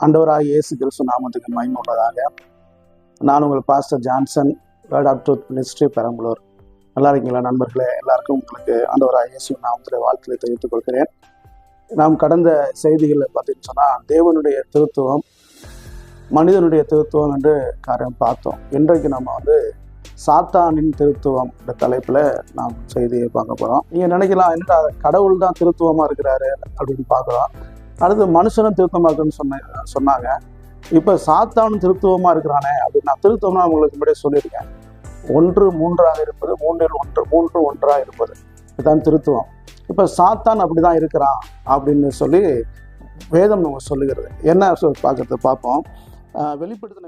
ஆண்டவராகிய இயேசு கிறிஸ்து நாமத்துக்கு மகிமை உள்ளதாக. நான் உங்கள் pastor Johnson, word of truth ministry, Perambalur. நல்லா இருக்கீங்களா நண்பர்களே? எல்லாருக்கும் உங்களுக்கு ஆண்டவராகிய இயேசு நாமத்தில் வாழ்த்துக்களை தெரிவித்துக் கொள்கிறேன். நாம் கடந்த செய்திகளில் பார்த்தீங்கன்னு சொன்னால் தேவனுடைய திருத்துவம், மனிதனுடைய திருத்துவம் என்று காரியம் பார்த்தோம். இன்றைக்கு நம்ம சாத்தானின் திருத்துவம் இந்த தலைப்பில் நாம் செய்தியை பார்க்க போகிறோம். நீங்கள் நினைக்கலாம், என்னடா கடவுள் தான் திருத்துவமாக இருக்கிறாரு அப்படின்னு பார்க்குறோம். அடுத்து மனுஷனும் திருத்தமாக இருக்குன்னு சொன்னாங்க. இப்போ சாத்தானும் திருத்துவமாக இருக்கிறானே அப்படின்னு நான் திருத்தம்னா உங்களுக்கு முன்னாடியே சொல்லியிருக்கேன். 1 3 இருப்பது, 3 1 இருப்பது, இதுதான் திருத்துவம். இப்போ சாத்தான் அப்படி தான் இருக்கிறான் அப்படின்னு சொல்லி வேதம் நம்ம சொல்லுகிறது. என்ன பார்க்கறது பார்ப்போம். வெளிப்படுத்தின